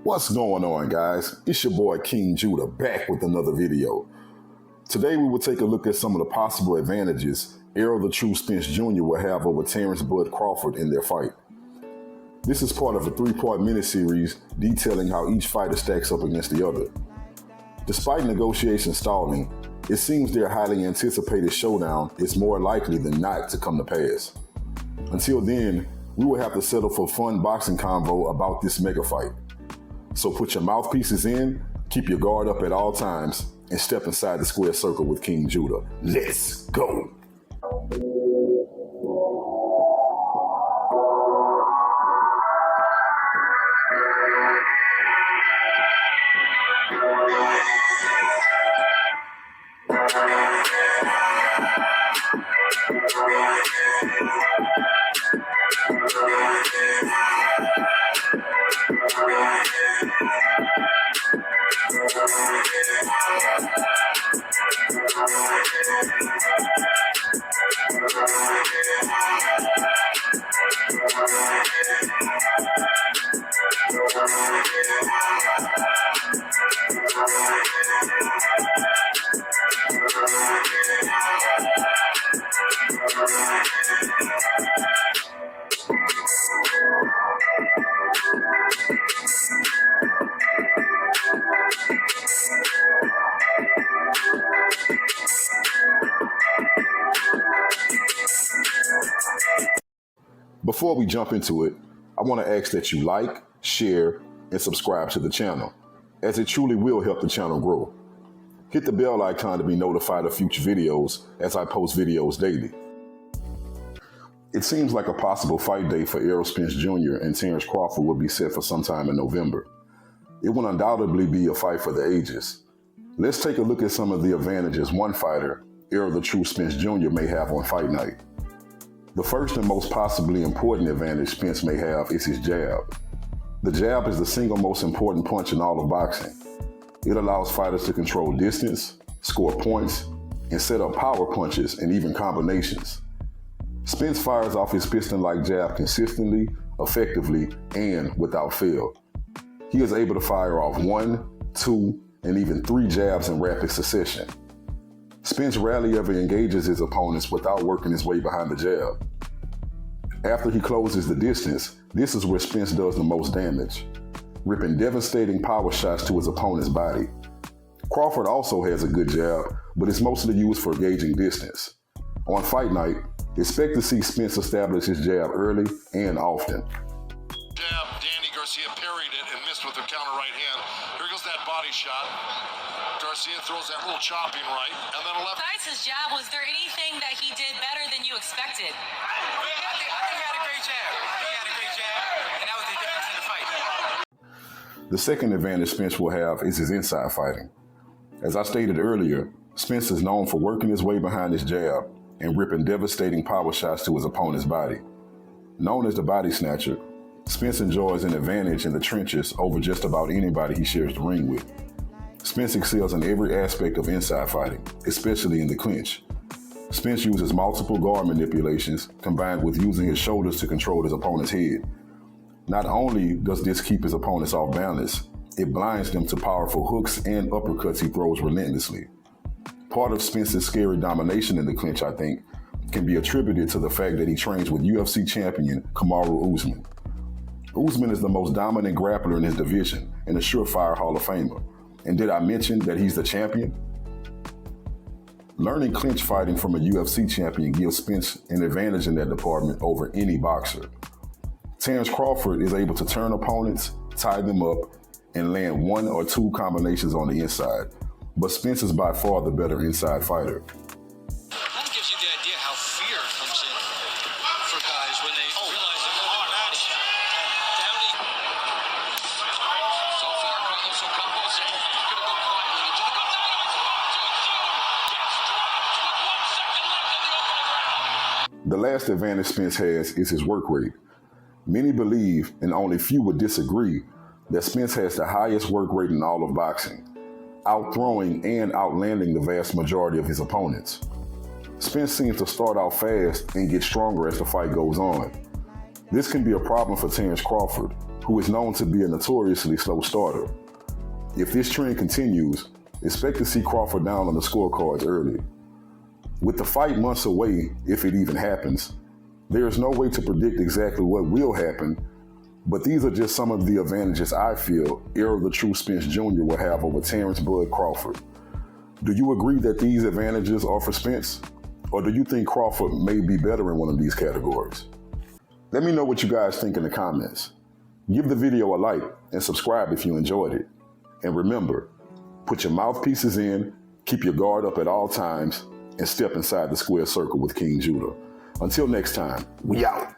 What's going on, guys? It's your boy King Judah back with another video. Today we will take a look at some of the possible advantages Eroll the True Spence Jr. will have over Terrence "Bud" Crawford in their fight. This is part of a 3-part miniseries detailing how each fighter stacks up against the other. Despite negotiations stalling, it seems their highly anticipated showdown is more likely than not to come to pass. Until then, we will have to settle for fun boxing convo about this mega fight. So put your mouthpieces in, keep your guard up at all times, and step inside the square circle with King Judah. Let's go! Before we jump into it, I want to ask that you like, share, and subscribe to the channel, as it truly will help the channel grow. Hit the bell icon to be notified of future videos as I post videos daily. It seems like a possible fight date for Eroll Spence Jr. and Terrence Crawford will be set for sometime in November. It will undoubtedly be a fight for the ages. Let's take a look at some of the advantages one fighter, Eroll the True Spence Jr. may have on fight night. The first and most possibly important advantage Spence may have is his jab. The jab is the single most important punch in all of boxing. It allows fighters to control distance, score points, and set up power punches and even combinations. Spence fires off his piston-like jab consistently, effectively, and without fail. He is able to fire off 1, 2, and even 3 jabs in rapid succession. Spence rarely ever engages his opponents without working his way behind the jab. After he closes the distance, this is where Spence does the most damage, ripping devastating power shots to his opponent's body. Crawford also has a good jab, but it's mostly used for gauging distance. On fight night, expect to see Spence establish his jab early and often. Jab, Danny Garcia parried it and missed with her counter right hand. Here goes that body shot. Garcia throws that little chopping right, and then a left. Besides his jab, was there anything that he did better than you expected? I think he had a great jab. And that was the difference in the fight. The second advantage Spence will have is his inside fighting. As I stated earlier, Spence is known for working his way behind his jab and ripping devastating power shots to his opponent's body. Known as the body snatcher, Spence enjoys an advantage in the trenches over just about anybody he shares the ring with. Spence excels in every aspect of inside fighting, especially in the clinch. Spence uses multiple guard manipulations combined with using his shoulders to control his opponent's head. Not only does this keep his opponents off balance, it blinds them to powerful hooks and uppercuts he throws relentlessly. Part of Spence's scary domination in the clinch, I think, can be attributed to the fact that he trains with UFC champion Kamaru Usman. Usman is the most dominant grappler in his division and a surefire Hall of Famer. And did I mention that he's the champion? Learning clinch fighting from a UFC champion gives Spence an advantage in that department over any boxer. Terrence Crawford is able to turn opponents, tie them up, and land 1 or 2 combinations on the inside. But Spence is by far the better inside fighter. That gives you the idea how fear comes in for guys when they realize they're going to be matched. Downey. So far, Carlos Ocampo's going to go quietly into the goal. Gets dropped with 1 second left in the opening round. The last advantage Spence has is his work rate. Many believe, and only few would disagree, that Spence has the highest work rate in all of boxing, outthrowing and outlanding the vast majority of his opponents. Spence seems to start out fast and get stronger as the fight goes on. This can be a problem for Terrence Crawford, who is known to be a notoriously slow starter. If this trend continues, expect to see Crawford down on the scorecards early. With the fight months away, if it even happens, there is no way to predict exactly what will happen, but these are just some of the advantages I feel Eroll the True Spence Jr. will have over Terrence Bud Crawford. Do you agree that these advantages are for Spence? Or do you think Crawford may be better in one of these categories? Let me know what you guys think in the comments. Give the video a like and subscribe if you enjoyed it. And remember, put your mouthpieces in, keep your guard up at all times, and step inside the square circle with King Judah. Until next time, we out.